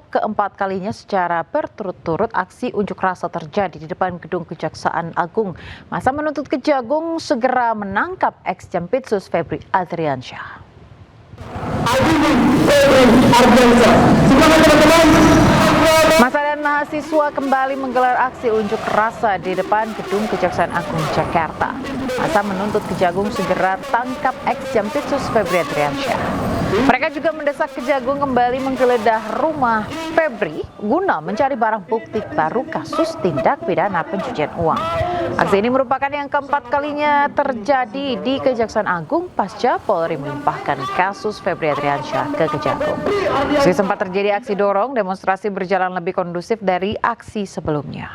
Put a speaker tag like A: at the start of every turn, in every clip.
A: keempat kalinya secara berturut-turut aksi unjuk rasa terjadi di depan gedung Kejaksaan Agung. Masa menuntut Kejagung segera menangkap ex-Jampitsus Febri Adriansyah. Masa dan mahasiswa kembali menggelar aksi unjuk rasa di depan gedung Kejaksaan Agung Jakarta. Masa menuntut Kejagung segera tangkap ex-Jampitsus Febri Adriansyah. Mereka juga mendesak Kejagung kembali menggeledah rumah Febri guna mencari barang bukti baru kasus tindak pidana pencucian uang. Aksi ini merupakan yang keempat kalinya terjadi di Kejaksaan Agung pasca Polri melimpahkan kasus Febri Adriansyah ke Kejagung. Meski sempat terjadi aksi dorong, demonstrasi berjalan lebih kondusif dari aksi sebelumnya.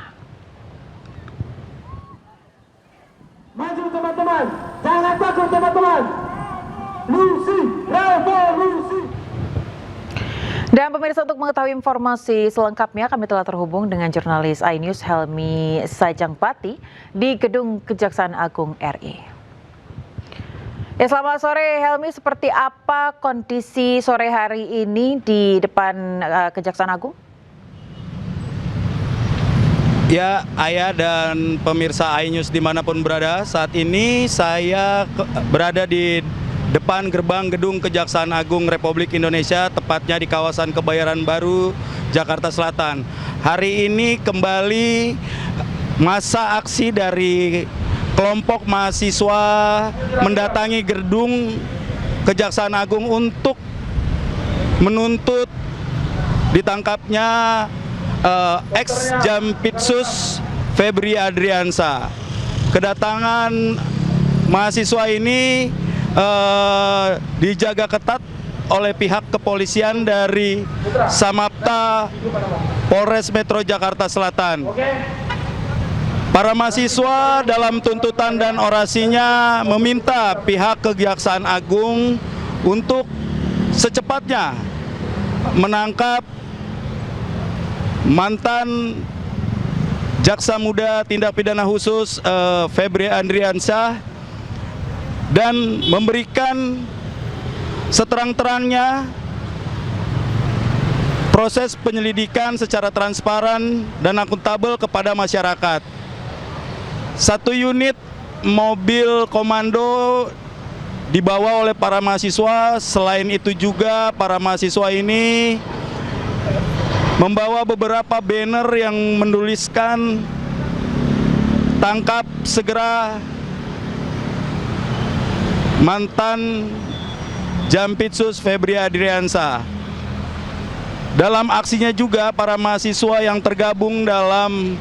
B: Maju teman-teman, jangan takut teman-teman. Revolusi.
A: Dan pemirsa, untuk mengetahui informasi selengkapnya kami telah terhubung dengan jurnalis iNews Helmi Sajangpati di gedung Kejaksaan Agung RI. Ya, selamat sore Helmi, seperti apa kondisi sore hari ini di depan Kejaksaan Agung?
C: Ya, Ayah dan pemirsa iNews dimanapun berada, saat ini saya berada di depan gerbang gedung Kejaksaan Agung Republik Indonesia, tepatnya di kawasan Kebayoran Baru, Jakarta Selatan. Hari ini kembali masa aksi dari kelompok mahasiswa mendatangi gedung Kejaksaan Agung untuk menuntut ditangkapnya ex-Jampitsus Febri Adriansyah. Kedatangan mahasiswa ini dijaga ketat oleh pihak kepolisian dari Samapta Polres Metro Jakarta Selatan. Para mahasiswa dalam tuntutan dan orasinya meminta pihak Kejaksaan Agung untuk secepatnya menangkap mantan Jaksa Muda Tindak Pidana Khusus Febri Adriansyah dan memberikan seterang-terangnya proses penyelidikan secara transparan dan akuntabel kepada masyarakat. Satu unit mobil komando dibawa oleh para mahasiswa. Selain itu juga para mahasiswa ini membawa beberapa banner yang menuliskan "Tangkap segera mantan Jampitsus Febri Adriansyah." Dalam aksinya juga para mahasiswa yang tergabung dalam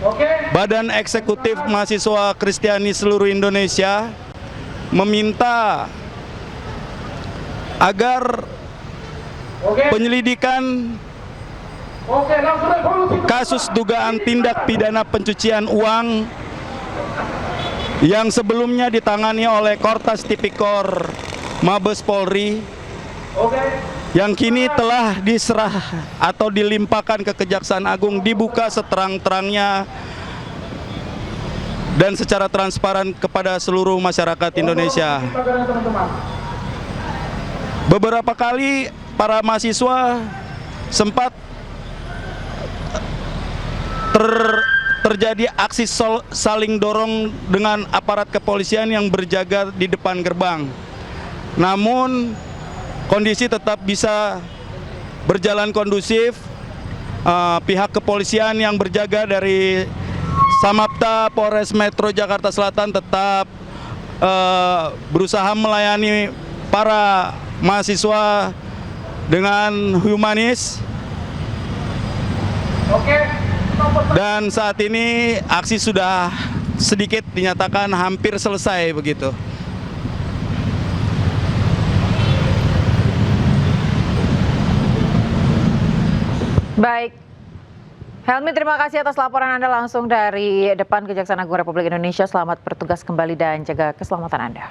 C: Badan Eksekutif Mahasiswa Kristiani Seluruh Indonesia meminta agar penyelidikan kasus dugaan tindak pidana pencucian uang yang sebelumnya ditangani oleh Kortas Tipikor Mabes Polri, yang kini telah diserah atau dilimpahkan ke Kejaksaan Agung, dibuka seterang-terangnya dan secara transparan kepada seluruh masyarakat Indonesia. Beberapa kali para mahasiswa sempat terjadi aksi saling dorong dengan aparat kepolisian yang berjaga di depan gerbang. Namun kondisi tetap bisa berjalan kondusif. Pihak kepolisian yang berjaga dari Samapta Polres Metro Jakarta Selatan tetap berusaha melayani para mahasiswa dengan humanis. Dan saat ini aksi sudah sedikit dinyatakan hampir selesai begitu.
A: Baik, Helmi, terima kasih atas laporan Anda langsung dari depan Kejaksaan Agung Republik Indonesia. Selamat bertugas kembali dan jaga keselamatan Anda.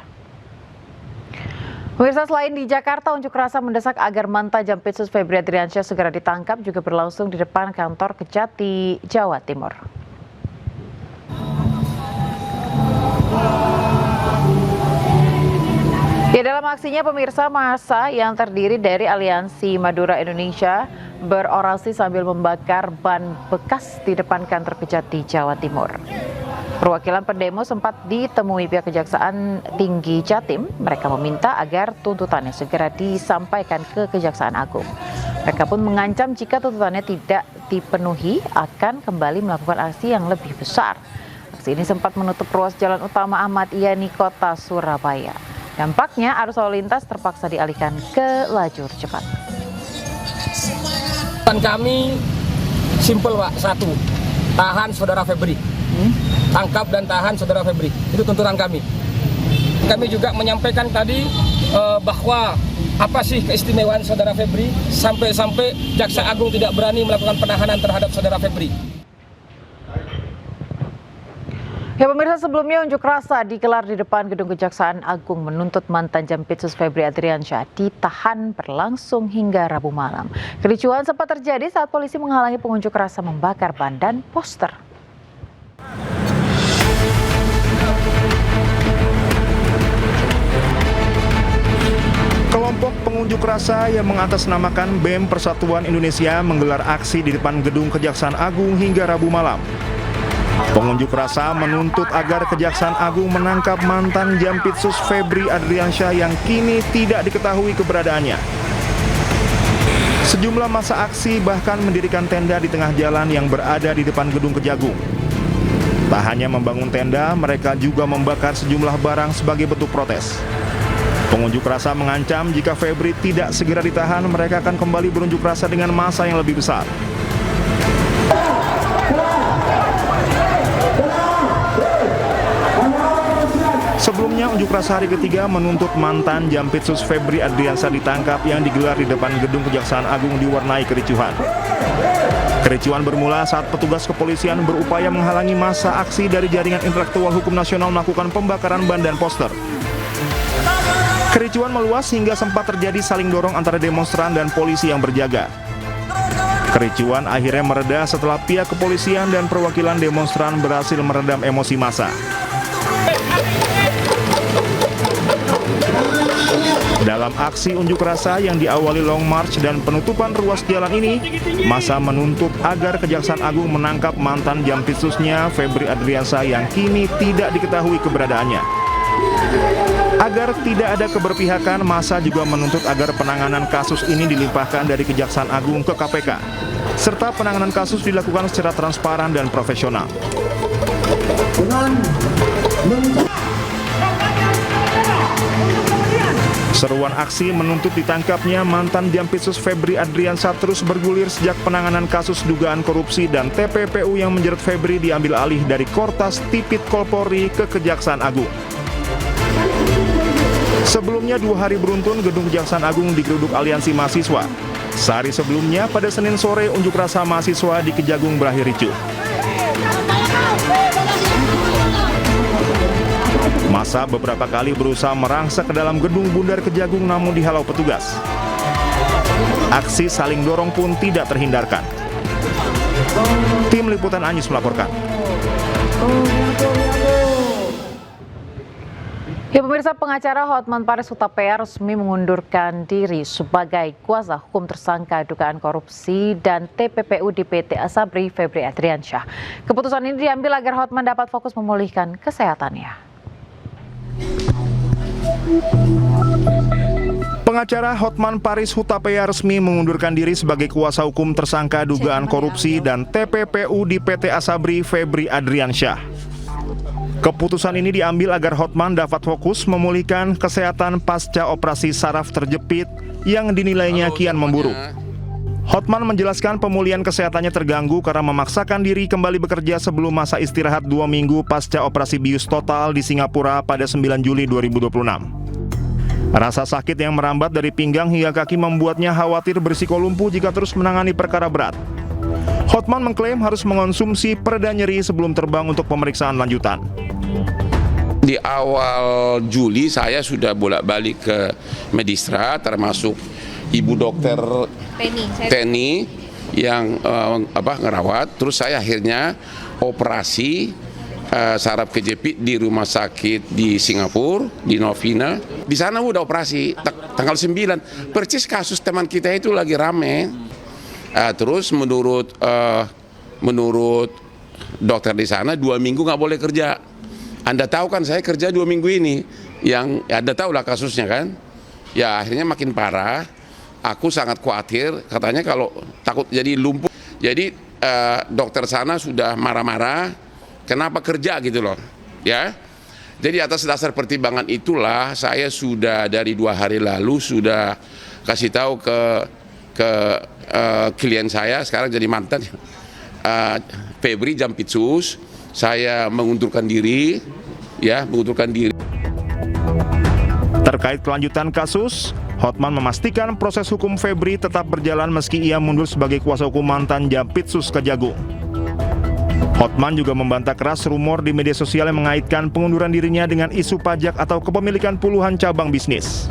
A: Pemirsa, selain di Jakarta, unjuk rasa mendesak agar mantan Jampitsus Febri Adriansyah segera ditangkap juga berlangsung di depan kantor Kejati, Jawa Timur. Ya, Ya, dalam aksinya pemirsa, massa yang terdiri dari Aliansi Madura Indonesia berorasi sambil membakar ban bekas di depan kantor Kejati Jawa Timur. Perwakilan pendemo sempat ditemui pihak Kejaksaan Tinggi Jatim. Mereka meminta agar tuntutannya segera disampaikan ke Kejaksaan Agung. Mereka pun mengancam jika tuntutannya tidak dipenuhi akan kembali melakukan aksi yang lebih besar. Aksi ini sempat menutup ruas jalan utama Ahmad Yani Kota Surabaya. Dampaknya arus lalu lintas terpaksa dialihkan ke lajur cepat.
D: Kami simpel Pak, satu, tahan saudara Febri. Tangkap dan tahan saudara Febri. Itu tuntutan kami. Kami juga menyampaikan tadi bahwa apa sih keistimewaan saudara Febri sampai-sampai Jaksa Agung tidak berani melakukan penahanan terhadap saudara Febri.
A: Ya pemirsa, sebelumnya unjuk rasa digelar di depan gedung Kejaksaan Agung menuntut mantan Jampitsus Febri Adriansyah ditahan berlangsung hingga Rabu malam. Kericuhan sempat terjadi saat polisi menghalangi pengunjuk rasa membakar ban dan poster.
E: Kelompok pengunjuk rasa yang mengatasnamakan BEM Persatuan Indonesia menggelar aksi di depan gedung Kejaksaan Agung hingga Rabu malam. Pengunjuk rasa menuntut agar Kejaksaan Agung menangkap mantan Jampitsus Febri Adriansyah yang kini tidak diketahui keberadaannya. Sejumlah massa aksi bahkan mendirikan tenda di tengah jalan yang berada di depan gedung Kejagung. Tak hanya membangun tenda, mereka juga membakar sejumlah barang sebagai bentuk protes. Pengunjuk rasa mengancam jika Febri tidak segera ditahan, mereka akan kembali berunjuk rasa dengan massa yang lebih besar. Sebelumnya, unjuk rasa hari ketiga menuntut mantan Jampitsus Febri Adriansyah ditangkap yang digelar di depan gedung Kejaksaan Agung diwarnai kericuhan. Kericuhan bermula saat petugas kepolisian berupaya menghalangi massa aksi dari Jaringan Intelektual Hukum Nasional melakukan pembakaran ban dan poster. Kericuhan meluas hingga sempat terjadi saling dorong antara demonstran dan polisi yang berjaga. Kericuhan akhirnya mereda setelah pihak kepolisian dan perwakilan demonstran berhasil meredam emosi massa. Dalam aksi unjuk rasa yang diawali long march dan penutupan ruas jalan ini, massa menuntut agar Kejaksaan Agung menangkap mantan Jampitsusnya Febri Adriansyah yang kini tidak diketahui keberadaannya. Agar tidak ada keberpihakan, massa juga menuntut agar penanganan kasus ini dilimpahkan dari Kejaksaan Agung ke KPK, serta penanganan kasus dilakukan secara transparan dan profesional. Seruan aksi menuntut ditangkapnya mantan Jampitsus Febri Adriansyah terus bergulir sejak penanganan kasus dugaan korupsi dan TPPU yang menjerat Febri diambil alih dari Kortas Tipikor Polri ke Kejaksaan Agung. Sebelumnya 2 hari beruntun gedung Kejaksaan Agung digeruduk Aliansi Mahasiswa. Sehari sebelumnya pada Senin sore unjuk rasa mahasiswa di Kejagung berakhir ricuh. Massa beberapa kali berusaha merangsek ke dalam gedung Bundar Kejagung namun dihalau petugas. Aksi saling dorong pun tidak terhindarkan. Tim Liputan Anyus melaporkan.
A: Ya pemirsa, pengacara Hotman Paris Hutapea resmi mengundurkan diri sebagai kuasa hukum tersangka dugaan korupsi dan TPPU di PT Asabri Febri Adriansyah. Keputusan ini diambil agar Hotman dapat fokus memulihkan kesehatannya.
E: Pengacara Hotman Paris Hutapea resmi mengundurkan diri sebagai kuasa hukum tersangka dugaan korupsi dan TPPU di PT Asabri Febri Adriansyah. Keputusan ini diambil agar Hotman dapat fokus memulihkan kesehatan pasca operasi saraf terjepit yang dinilainya kian memburuk. Hotman menjelaskan pemulihan kesehatannya terganggu karena memaksakan diri kembali bekerja sebelum masa istirahat 2 minggu pasca operasi bius total di Singapura pada 9 Juli 2026. Rasa sakit yang merambat dari pinggang hingga kaki membuatnya khawatir berisiko lumpuh jika terus menangani perkara berat. Hotman mengklaim harus mengonsumsi pereda nyeri sebelum terbang untuk pemeriksaan lanjutan.
F: Di awal Juli saya sudah bolak-balik ke Medistra, termasuk Ibu Dokter Teni yang ngerawat. Terus saya akhirnya operasi saraf kejepit di rumah sakit di Singapura, di Novena. Di sana udah operasi tanggal 9. Percis kasus teman kita itu lagi rame. Terus menurut dokter di sana 2 minggu nggak boleh kerja. Anda tahu kan saya kerja 2 minggu ini. Yang Anda tahu lah kasusnya kan. Ya akhirnya makin parah. Aku sangat khawatir. Katanya kalau takut jadi lumpuh. Jadi dokter sana sudah marah-marah. Kenapa kerja gitu loh, ya? Jadi atas dasar pertimbangan itulah saya sudah dari 2 hari lalu sudah kasih tahu ke klien saya, sekarang jadi mantan, Febri Jampitsus, saya mengundurkan diri, ya, mengundurkan diri.
E: Terkait kelanjutan kasus, Hotman memastikan proses hukum Febri tetap berjalan meski ia mundur sebagai kuasa hukum mantan Jampitsus Kejagung. Hotman juga membantah keras rumor di media sosial yang mengaitkan pengunduran dirinya dengan isu pajak atau kepemilikan puluhan cabang bisnis.